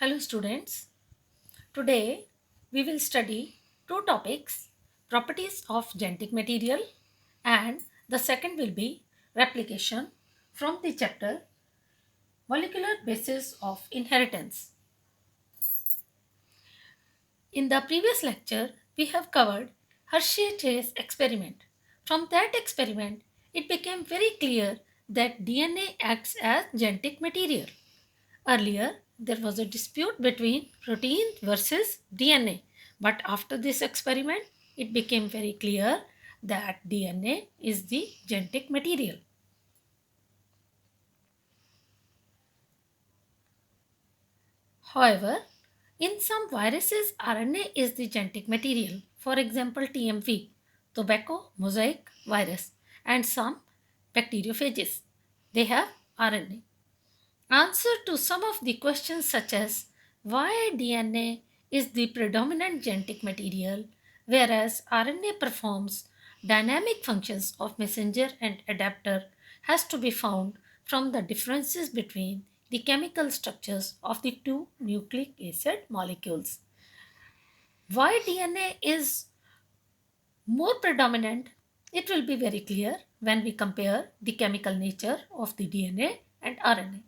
Hello students. Today we will study two topics, properties of genetic material, and the second will be replication from the chapter molecular basis of inheritance. In the previous lecture we have covered Hershey-Chase experiment. From that experiment it became very clear that DNA acts as genetic material. Earlier, there was a dispute between protein versus DNA, but after this experiment, it became very clear that DNA is the genetic material. However, in some viruses, RNA is the genetic material. For example, TMV, tobacco mosaic virus, and some bacteriophages. They have RNA. Answer to some of the questions such as why DNA is the predominant genetic material, whereas RNA performs dynamic functions of messenger and adapter, has to be found from the differences between the chemical structures of the two nucleic acid molecules. Why DNA is more predominant, it will be very clear when we compare the chemical nature of the DNA and RNA.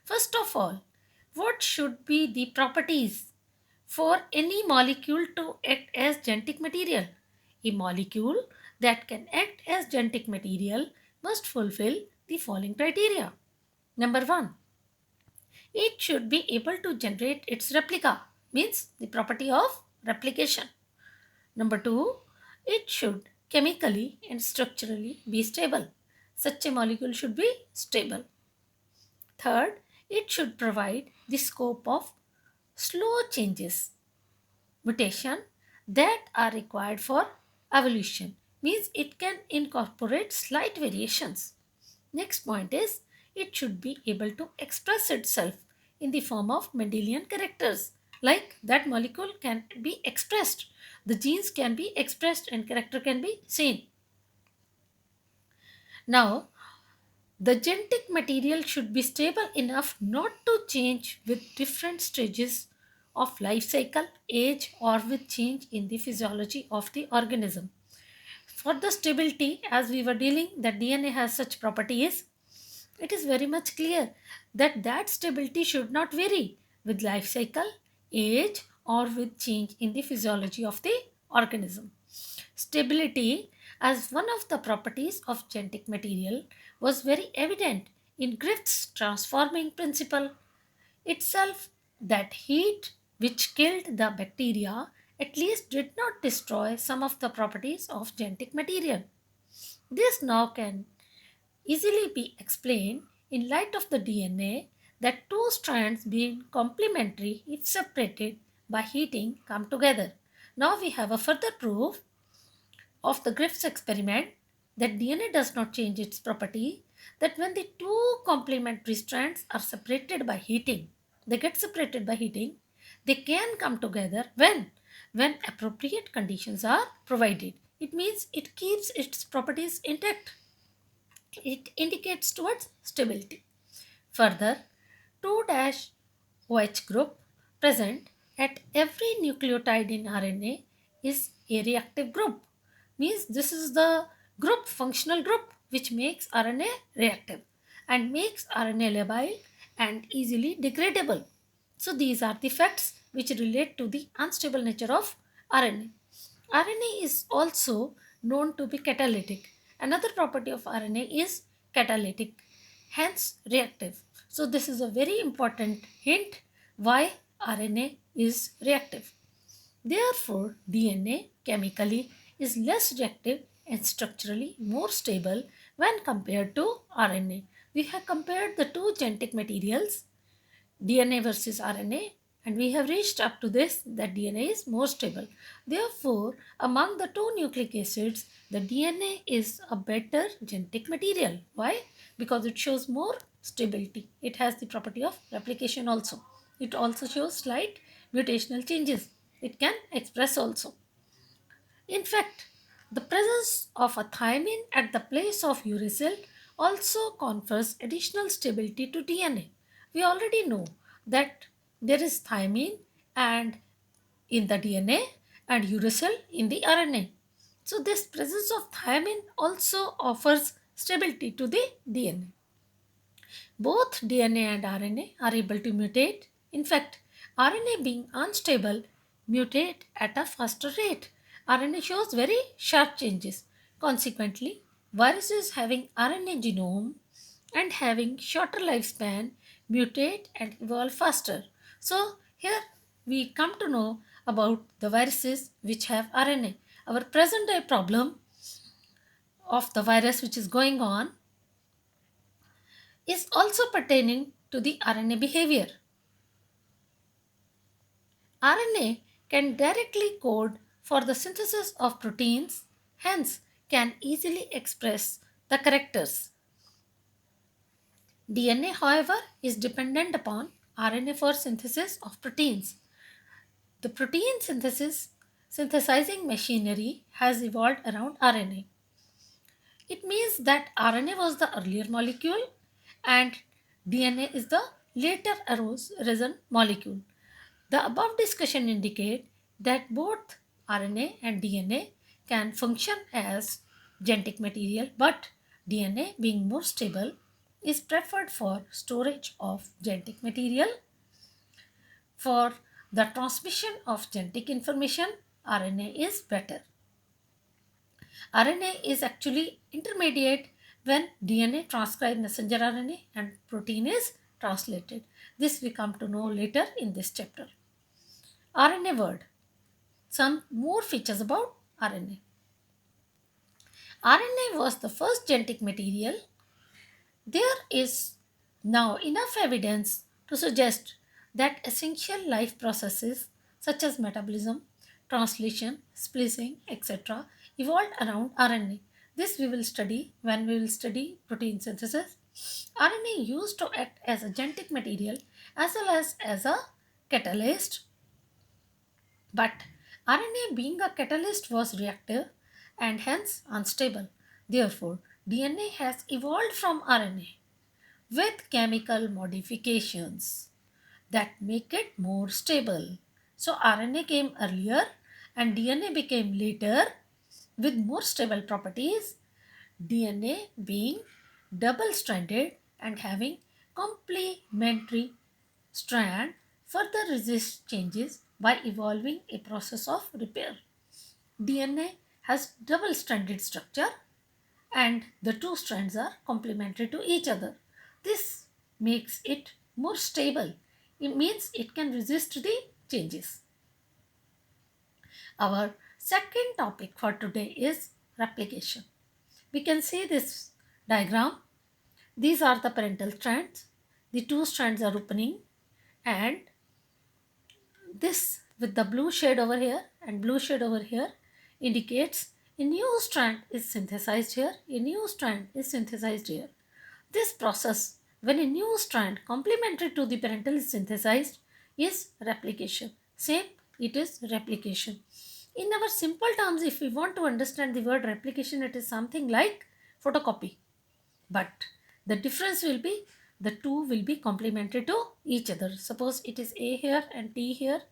First of all, what should be the properties for any molecule to act as genetic material? A molecule that can act as genetic material must fulfill the following criteria. Number 1, it should be able to generate its replica, means the property of replication. Number 2, it should chemically and structurally be stable. Such a molecule should be stable. Third, it should provide the scope of slow changes, mutation that are required for evolution, means it can incorporate slight variations. Next point is it should be able to express itself in the form of Mendelian characters, like that molecule can be expressed, the genes can be expressed and character can be seen. Now, the genetic material should be stable enough not to change with different stages of life cycle, age, or with change in the physiology of the organism. For the stability, as we were dealing, that DNA has such properties, it is very much clear that that stability should not vary with life cycle, age, or with change in the physiology of the organism. Stability as one of the properties of genetic material was very evident in Griffith's transforming principle itself, that heat which killed the bacteria at least did not destroy some of the properties of genetic material. This now can easily be explained in light of the DNA that two strands being complementary if separated by heating come together. Now we have a further proof of the Griffith's experiment that DNA does not change its property, that when the two complementary strands are separated by heating, they get separated by heating, they can come together when appropriate conditions are provided. It means it keeps its properties intact. It indicates towards stability. Further, 2' OH group present at every nucleotide in RNA is a reactive group. Means this is the group, functional group, which makes RNA reactive and makes RNA labile and easily degradable. So these are the facts which relate to the unstable nature of RNA. RNA is also known to be catalytic. Another property of RNA is catalytic, hence reactive. So this is a very important hint why RNA is reactive. Therefore, DNA chemically is less reactive and structurally more stable when compared to RNA. We have compared the two genetic materials, DNA versus RNA, and we have reached up to this that DNA is more stable. Therefore, among the two nucleic acids, the DNA is a better genetic material. Why? Because it shows more stability. It has the property of replication also. It also shows slight mutational changes. It can express also. In fact, the presence of a thymine at the place of uracil also confers additional stability to DNA. We already know that There is thymine and in the DNA and uracil in the RNA. So this presence of thymine also offers stability to the DNA. Both DNA and RNA are able to mutate. In fact, RNA being unstable mutate at a faster rate. RNA shows very sharp changes. Consequently, viruses having RNA genome and having shorter lifespan mutate and evolve faster. So here we come to know about the viruses which have RNA. Our present day problem of the virus which is going on is also pertaining to the RNA behavior. RNA can directly code for the synthesis of proteins, hence can easily express the characters. DNA, however, is dependent upon RNA for synthesis of proteins. The protein synthesizing machinery has evolved around RNA. It means that RNA was the earlier molecule and DNA is the later arisen molecule. The above discussion indicate that both RNA and DNA can function as genetic material, but DNA being more stable is preferred for storage of genetic material. For the transmission of genetic information, RNA is better. RNA is actually intermediate when DNA transcribes messenger RNA and protein is translated. This we come to know later in this chapter. RNA word. Some more features about RNA. RNA was the first genetic material. There is now enough evidence to suggest that essential life processes such as metabolism, translation, splicing, etc. evolved around RNA. This we will study when we will study protein synthesis. RNA used to act as a genetic material as well as a catalyst, but RNA being a catalyst was reactive and hence unstable. Therefore, DNA has evolved from RNA with chemical modifications that make it more stable. So RNA came earlier and DNA became later with more stable properties. DNA being double stranded and having complementary strand further resist changes by evolving a process of repair. DNA has double stranded structure and the two strands are complementary to each other. This makes it more stable. It means it can resist the changes. Our second topic for today is replication. We can see this diagram. These are the parental strands. The two strands are opening and this with the blue shade over here and blue shade over here indicates a new strand is synthesized here, a new strand is synthesized here. This process, when a new strand complementary to the parental is synthesized, is replication. Same, it is replication. In our simple terms, if we want to understand the word replication, it is something like photocopy. But the difference will be the two will be complementary to each other. Suppose it is A here and T here,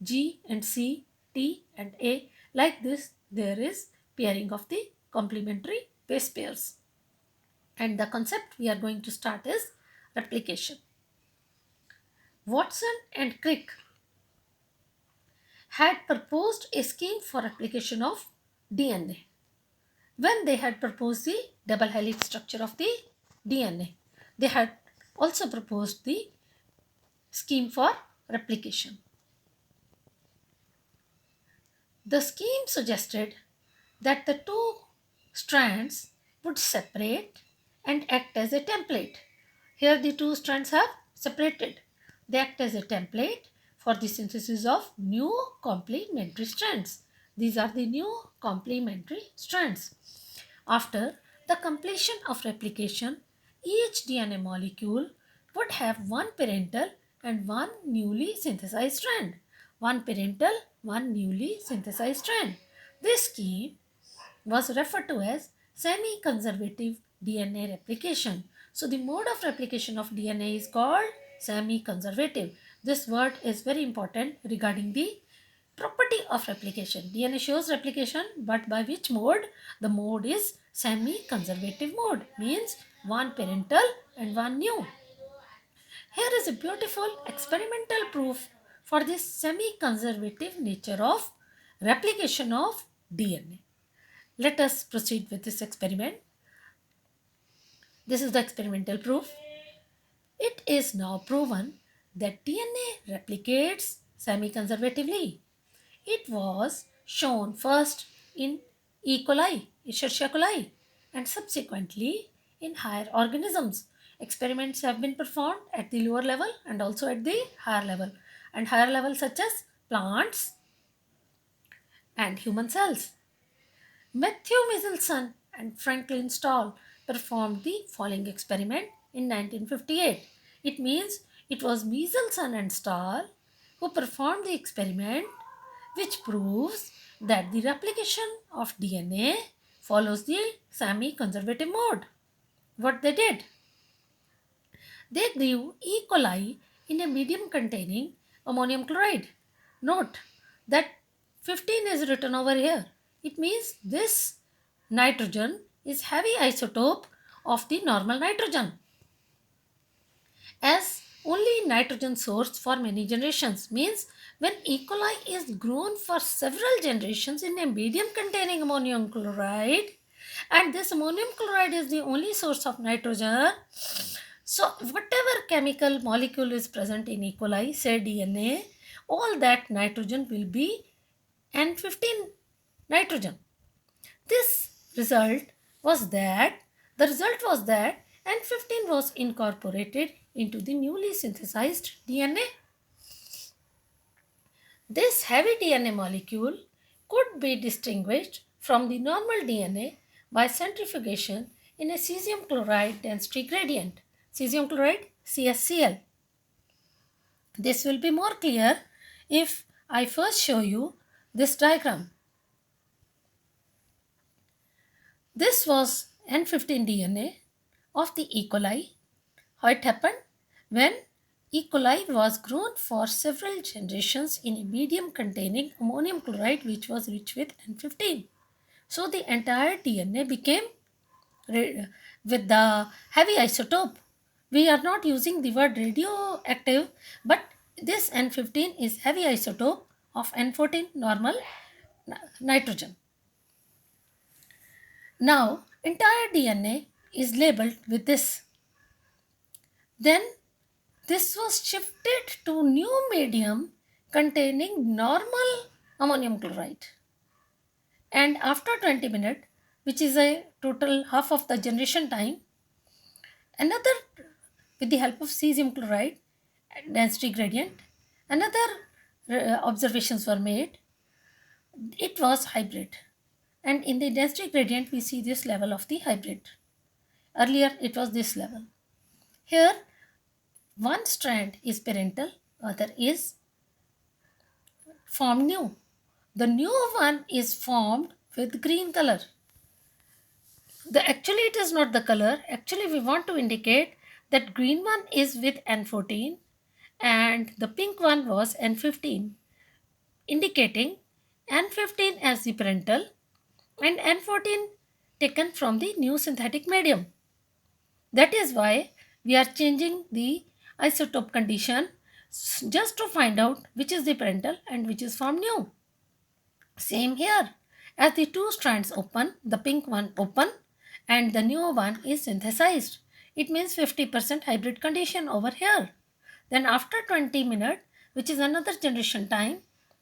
G and C, T and A. Like this, there is pairing of the complementary base pairs. And the concept we are going to start is replication. Watson and Crick had proposed a scheme for replication of DNA when they had proposed the double helix structure of the DNA. They had also proposed the scheme for replication. The scheme suggested that the two strands would separate and act as a template. Here the two strands have separated. They act as a template for the synthesis of new complementary strands. These are the new complementary strands. After the completion of replication, each DNA molecule would have one parental and one newly synthesized strand. One parental, one newly synthesized strand. This scheme was referred to as semi-conservative DNA replication. So the mode of replication of DNA is called semi-conservative. This word is very important regarding the property of replication. DNA shows replication, but by which mode? The mode is semi-conservative mode, means one parental and one new. Here is a beautiful experimental proof for this semi-conservative nature of replication of DNA. Let us proceed with this experiment. This is the experimental proof. It is now proven that DNA replicates semi-conservatively. It was shown first in E. coli, Escherichia coli, and subsequently in higher organisms. Experiments have been performed at the lower level and also at the higher level, and higher level such as plants and human cells. Matthew Michelson and Franklin Stahl performed the following experiment in 1958. It means it was Michelson and Stahl who performed the experiment, which proves that the replication of DNA follows the semi-conservative mode. What they did? They grew E. coli in a medium containing ammonium chloride. Note that 15 is written over here. It means this nitrogen is heavy isotope of the normal nitrogen, as only nitrogen source for many generations. Means when E. coli is grown for several generations in a medium containing ammonium chloride, and this ammonium chloride is the only source of nitrogen, so whatever chemical molecule is present in E. coli, say DNA, all that nitrogen will be N15 nitrogen. This result was that the result was that N15 was incorporated into the newly synthesized DNA. This heavy DNA molecule could be distinguished from the normal DNA by centrifugation in a cesium chloride density gradient. Cesium chloride, CaCl. This will be more clear if I first show you this diagram. This was N15 DNA of the E. coli. How it happened? When E. coli was grown for several generations in a medium containing ammonium chloride which was rich with N15. So the entire DNA became with the heavy isotope. We are not using the word radioactive, but this N15 is heavy isotope of N14 normal nitrogen. Now entire DNA is labeled with this. Then this was shifted to new medium containing normal ammonium chloride. And after 20 minutes, which is a total half of the generation time, another, with the help of cesium chloride density gradient, another observations were made. It was hybrid. And in the density gradient, we see this level of the hybrid. Earlier, it was this level. Here, one strand is parental, other is formed new. The new one is formed with green color. Actually, it is not the color. Actually, we want to indicate that green one is with N14 and the pink one was N15, indicating N15 as the parental and N14 taken from the new synthetic medium. That is why we are changing the isotope condition just to find out which is the parental and which is from new. Same here. As the two strands open, the pink one open and the new one is synthesized. It means 50% hybrid condition over here. Then after 20 minutes, which is another generation time,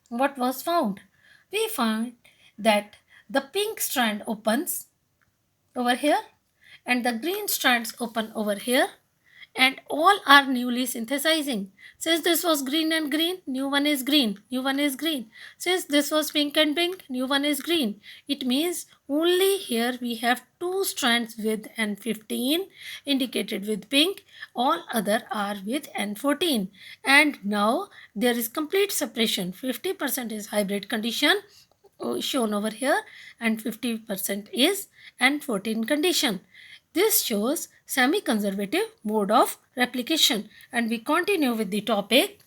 what was found? We found that the pink strand opens over here and the green strands open over here, and all are newly synthesizing. Since this was green and green, new one is green, new one is green. Since this was pink and pink, new one is green. It means only here we have two strands with N15 indicated with pink, all other are with N14. And now there is complete separation. 50% is hybrid condition shown over here and 50% is N14 condition. This shows semi-conservative mode of replication, and we continue with the topic.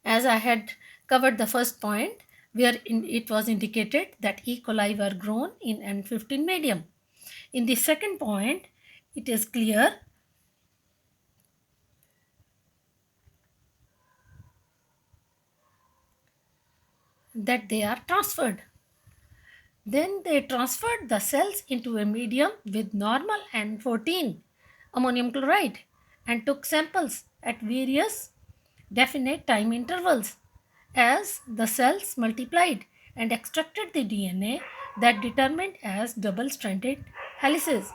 As I had covered the first point, where it was indicated that E. coli were grown in N15 medium. In the second point, it is clear that they are transferred. Then they transferred the cells into a medium with normal N14 ammonium chloride and took samples at various definite time intervals as the cells multiplied and extracted the DNA that determined as double-stranded helices.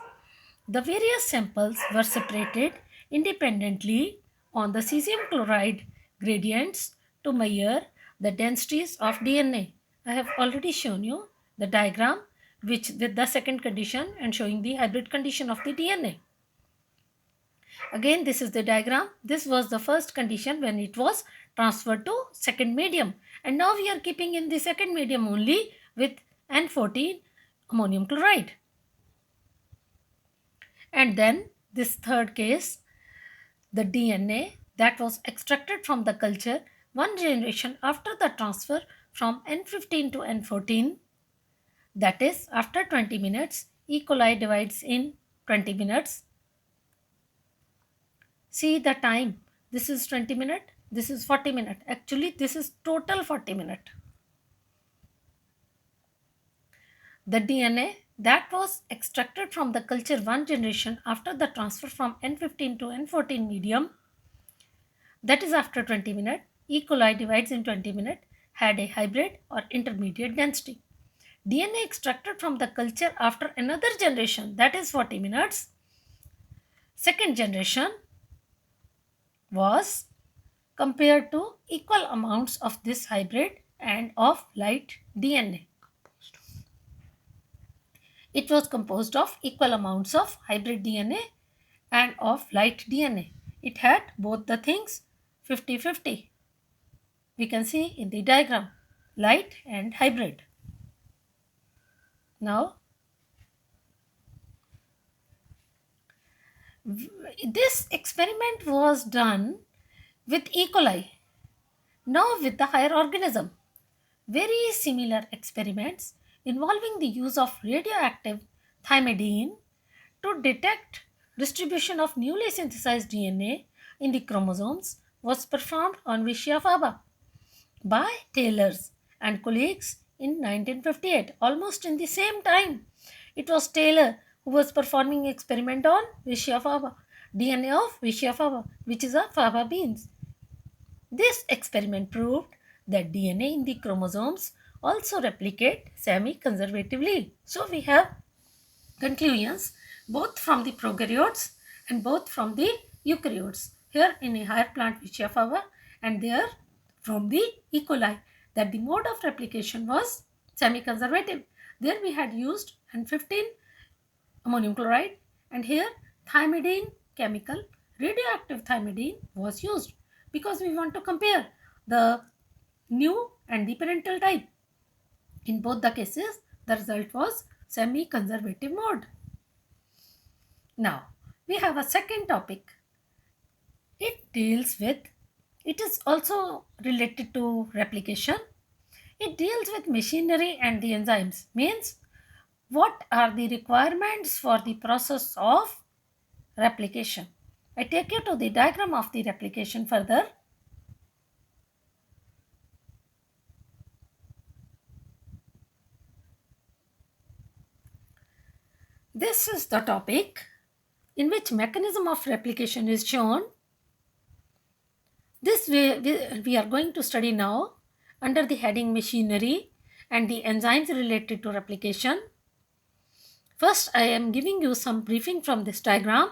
The various samples were separated independently on the cesium chloride gradients to measure the densities of DNA. I have already shown you the diagram which with the second condition and showing the hybrid condition of the DNA. Again, this is the diagram. This was the first condition when it was transferred to second medium. And now we are keeping in the second medium only with N14 ammonium chloride. And then this third case, the DNA that was extracted from the culture one generation after the transfer from N15 to N14, that is after 20 minutes, E. coli divides in 20 minutes. See the time, this is 20 minutes, this is 40 minutes. Actually, this is total 40 minutes. The DNA that was extracted from the culture one generation after the transfer from N15 to N14 medium, that is after 20 minutes, E. coli divides in 20 minutes, had a hybrid or intermediate density. DNA extracted from the culture after another generation, that is 40 minutes, second generation, was compared to equal amounts of this hybrid and of light DNA. It was composed of equal amounts of hybrid DNA and of light DNA. It had both the things 50-50. We can see in the diagram, light and hybrid. Now, this experiment was done with E. coli, now with the higher organism. Very similar experiments involving the use of radioactive thymidine to detect distribution of newly synthesized DNA in the chromosomes was performed on Vishya faba by Taylors and colleagues in 1958, almost in the same time. It was Taylor who was performing experiment on Vishya faba, DNA of Vishya faba, which is a faba beans. This experiment proved that DNA in the chromosomes also replicate semi-conservatively. So we have conclusions both from the prokaryotes and both from the eukaryotes. Here in a higher plant Vishya faba and there from the E. coli, that the mode of replication was semi-conservative. There we had used N15 ammonium chloride and here thymidine chemical, radioactive thymidine was used because we want to compare the new and the parental type. In both the cases, the result was semi-conservative mode. Now, we have a second topic. It is also related to replication. It deals with machinery and the enzymes. Means, what are the requirements for the process of replication? I take you to the diagram of the replication further. This is the topic in which mechanism of replication is shown. This we are going to study now under the heading machinery and the enzymes related to replication. First, I am giving you some briefing from this diagram.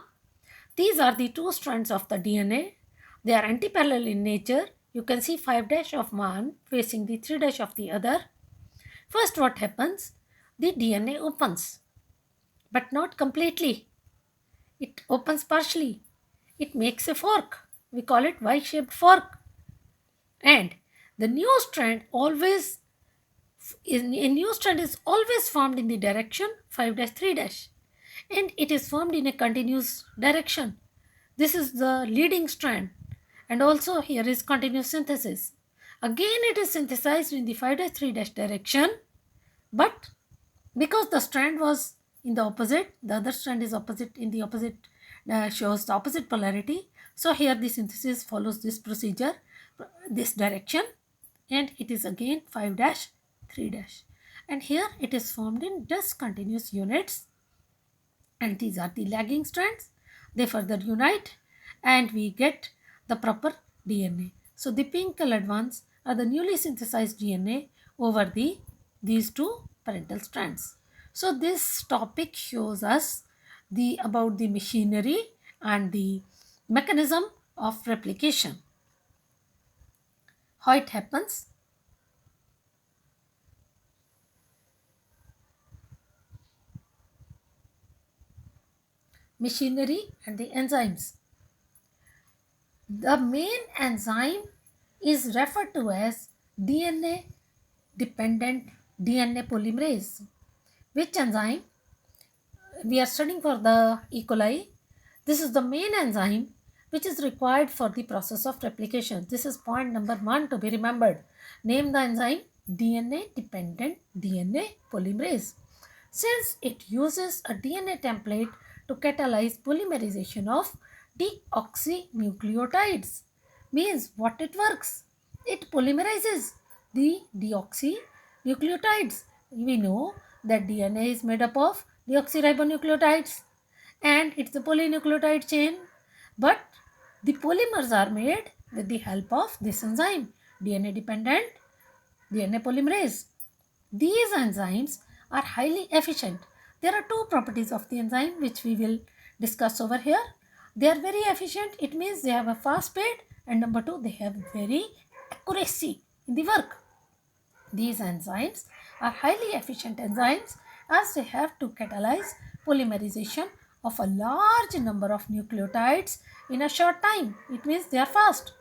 These are the two strands of the DNA. They are antiparallel in nature. You can see 5' of one facing the 3' of the other. First, what happens? The DNA opens, but not completely. It opens partially. It makes a fork. We call it Y-shaped fork. And the new strand is always formed in the direction 5'3', and it is formed in a continuous direction. This is the leading strand, and also here is continuous synthesis. Again, it is synthesized in the 5' 3' direction, but because the strand was in the opposite, the other strand is opposite in the opposite, shows the opposite polarity. So here the synthesis follows this procedure, this direction, and it is again 5' 3', and here it is formed in discontinuous units, and these are the lagging strands. They further unite and we get the proper DNA. So the pink colored ones are the newly synthesized DNA over these two parental strands. So this topic shows us the about the machinery and the mechanism of replication. How it happens. Machinery and the enzymes. The main enzyme is referred to as DNA dependent DNA polymerase. Which enzyme? We are studying for the E. coli. This is the main enzyme which is required for the process of replication. This is point number 1 to be remembered. Name the enzyme DNA dependent DNA polymerase. Since it uses a DNA template to catalyze polymerization of deoxynucleotides, means what it works? It polymerizes the deoxynucleotides. We know that DNA is made up of deoxyribonucleotides and it's a polynucleotide chain, but the polymers are made with the help of this enzyme, DNA dependent DNA polymerase. These enzymes are highly efficient. There are two properties of the enzyme which we will discuss over here. They are very efficient. It means they have a fast speed, and number two, they have very accuracy in the work. These enzymes are highly efficient enzymes as they have to catalyze polymerization of a large number of nucleotides in a short time. It means they are fast.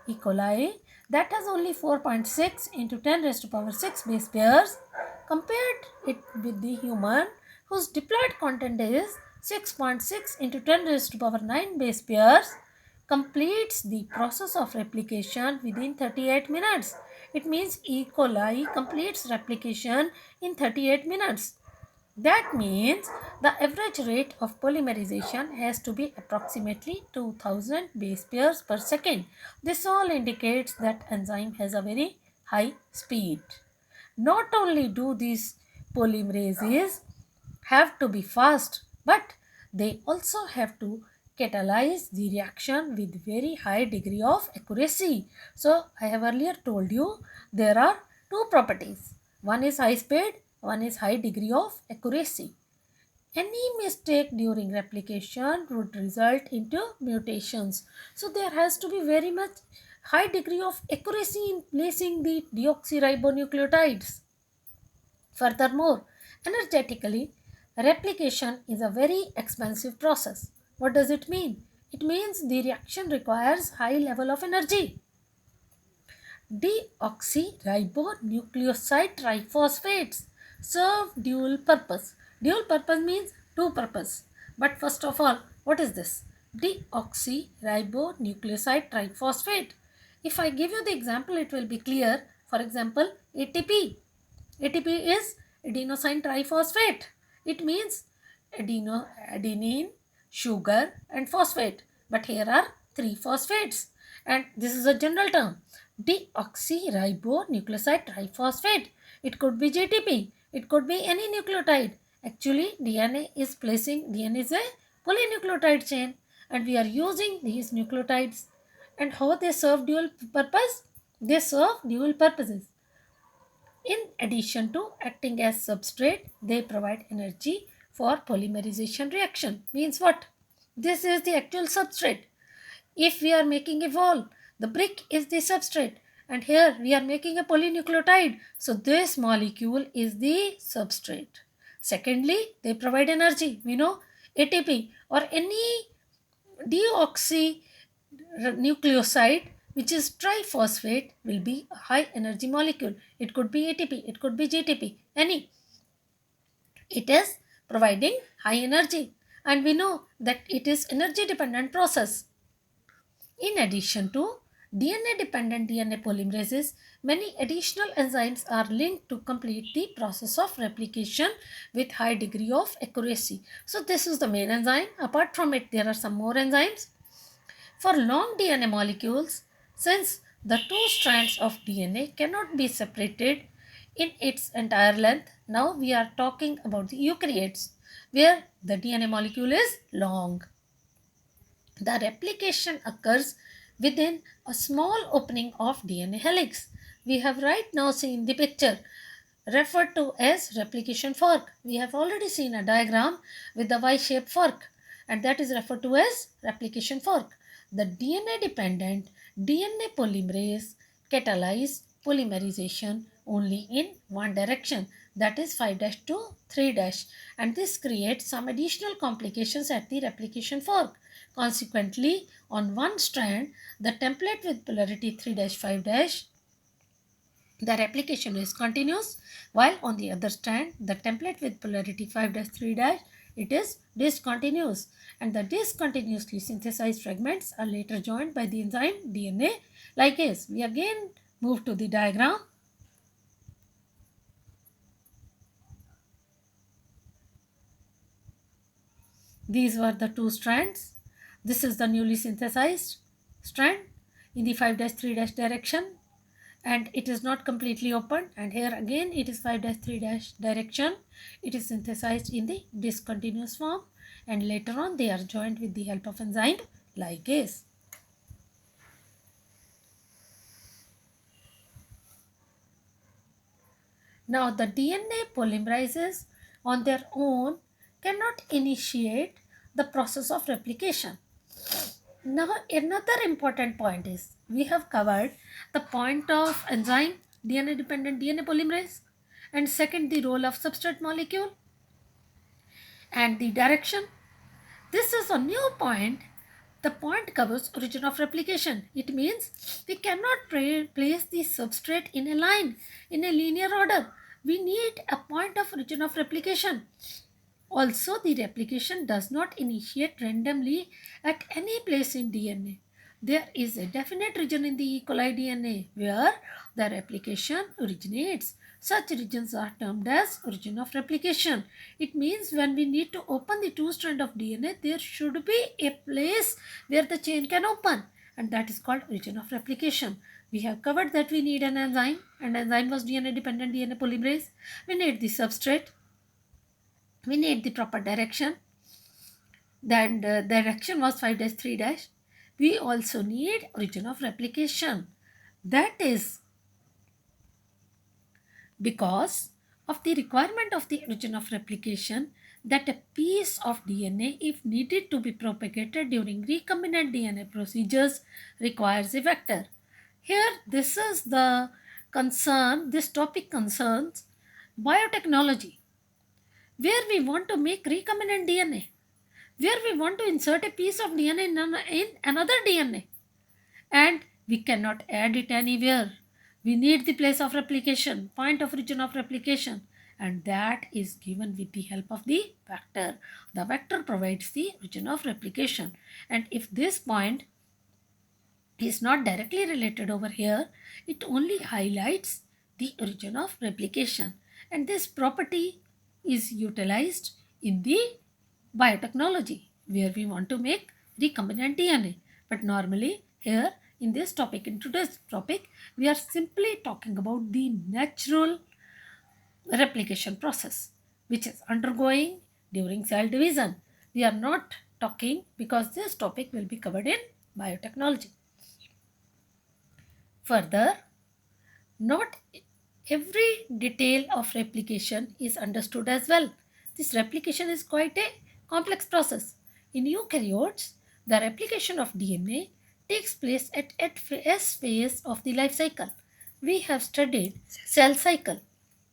E. coli that has only 4.6 into 10 raised to power 6 base pairs, compared it with the human whose diploid content is 6.6 into 10 raised to power 9 base pairs, completes the process of replication within 38 minutes. It means E. coli completes replication in 38 minutes. That means the average rate of polymerization has to be approximately 2000 base pairs per second. This all indicates that enzyme has a very high speed. Not only do these polymerases have to be fast, but they also have to catalyze the reaction with very high degree of accuracy. So I have earlier told you there are two properties. One is high speed, one is high degree of accuracy. Any mistake during replication would result into mutations. So there has to be very much high degree of accuracy in placing the deoxyribonucleotides. Furthermore, energetically, replication is a very expensive process. What does it mean? It means the reaction requires high level of energy. Deoxyribonucleoside triphosphates serve dual purpose. Dual purpose means two purpose. But first of all, what is this? Deoxyribonucleoside triphosphate. If I give you the example, it will be clear. For example, ATP. ATP is adenosine triphosphate. It means adenine, sugar and phosphate. But here are three phosphates. And this is a general term. Deoxyribonucleoside triphosphate. It could be GTP. It could be any nucleotide. Actually, DNA is a polynucleotide chain, and we are using these nucleotides. And how they serve dual purpose? They serve dual purposes. In addition to acting as substrate, they provide energy for polymerization reaction. Means what? This is the actual substrate. If we are making a wall, the brick is the substrate, and here we are making a polynucleotide. So this molecule is the substrate. Secondly, they provide energy. We know ATP or any deoxynucleoside which is triphosphate will be a high energy molecule. It could be ATP, it could be GTP, any. It is providing high energy, and we know that it is energy dependent process. In addition to DNA-dependent DNA polymerases, many additional enzymes are linked to complete the process of replication with high degree of accuracy. So this is the main enzyme. Apart from it, there are some more enzymes. For long DNA molecules, since the two strands of DNA cannot be separated in its entire length, now we are talking about the eukaryotes, where the DNA molecule is long. The replication occurs within a small opening of DNA helix. We have right now seen the picture referred to as replication fork. We have already seen a diagram with the Y-shaped fork, and that is referred to as replication fork. The DNA dependent DNA polymerase catalyze polymerization only in one direction, that is 5' to 3', and this creates some additional complications at the replication fork. Consequently, on one strand, the template with polarity 3' 5', the replication is continuous, while on the other strand, the template with polarity 5' 3', it is discontinuous, and the discontinuously synthesized fragments are later joined by the enzyme DNA ligase. We again move to the diagram. These were the two strands. This is the newly synthesized strand in the 5' 3' direction, and it is not completely open, and here again it is 5' 3' direction. It is synthesized in the discontinuous form, and later on they are joined with the help of enzyme ligase. Now the DNA polymerases on their own cannot initiate the process of replication. Now another important point is, we have covered the point of enzyme DNA dependent DNA polymerase, and second the role of substrate molecule and the direction. This is a new point. The point covers origin of replication. It means we cannot place the substrate in a line in a linear order. We need a point of origin of replication. Also, the replication does not initiate randomly at any place in DNA. There is a definite region in the E. coli DNA where the replication originates. Such regions are termed as origin of replication. It means when we need to open the two strand of DNA, there should be a place where the chain can open, and that is called origin of replication. We have covered that we need an enzyme, and enzyme was DNA dependent DNA polymerase. We need the substrate. We need the proper direction. Then the direction was 5' 3'. We also need origin of replication. That is because of the requirement of the origin of replication, that a piece of DNA, if needed to be propagated during recombinant DNA procedures, requires a vector. Here, this is the concern, this topic concerns biotechnology, where we want to make recombinant DNA, where we want to insert a piece of DNA in another DNA, and we cannot add it anywhere. We need the place of replication, point of origin of replication, and that is given with the help of the vector. The vector provides the origin of replication, and if this point is not directly related over here, it only highlights the origin of replication, and this property is utilized in the biotechnology where we want to make recombinant DNA. But normally here in this topic, in today's topic, we are simply talking about the natural replication process which is undergoing during cell division. We are not talking, because this topic will be covered in biotechnology. Further, not every detail of replication is understood as well. This replication is quite a complex process. In eukaryotes, the replication of DNA takes place at S phase of the life cycle. We have studied cell cycle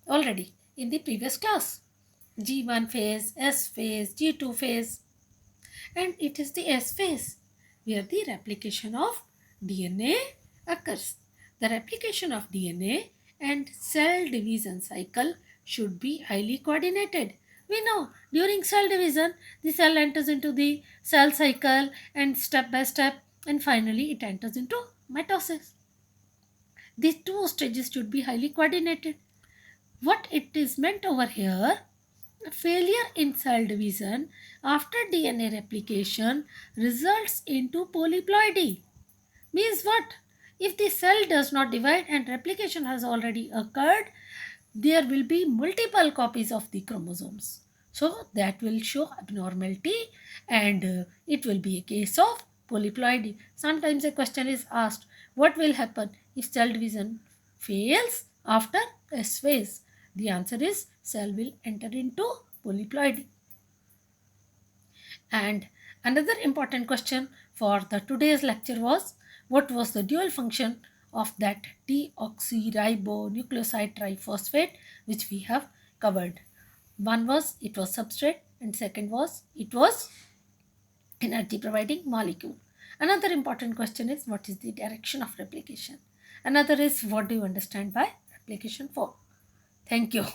already in the previous class. G1 phase, S phase, G2 phase, and it is the S phase where the replication of DNA occurs. The replication of DNA and cell division cycle should be highly coordinated. We know during cell division, the cell enters into the cell cycle, and step by step, and finally it enters into mitosis. These two stages should be highly coordinated. What it is meant over here, failure in cell division after DNA replication results into polyploidy. Means what? If the cell does not divide and replication has already occurred, there will be multiple copies of the chromosomes. So that will show abnormality, and it will be a case of polyploidy. Sometimes a question is asked, what will happen if cell division fails after S phase? The answer is cell will enter into polyploidy. And another important question for the today's lecture was, what was the dual function of that deoxyribonucleoside triphosphate which we have covered? One was it was substrate, and second was it was energy providing molecule. Another important question is, what is the direction of replication? Another is, what do you understand by replication fork? Thank you.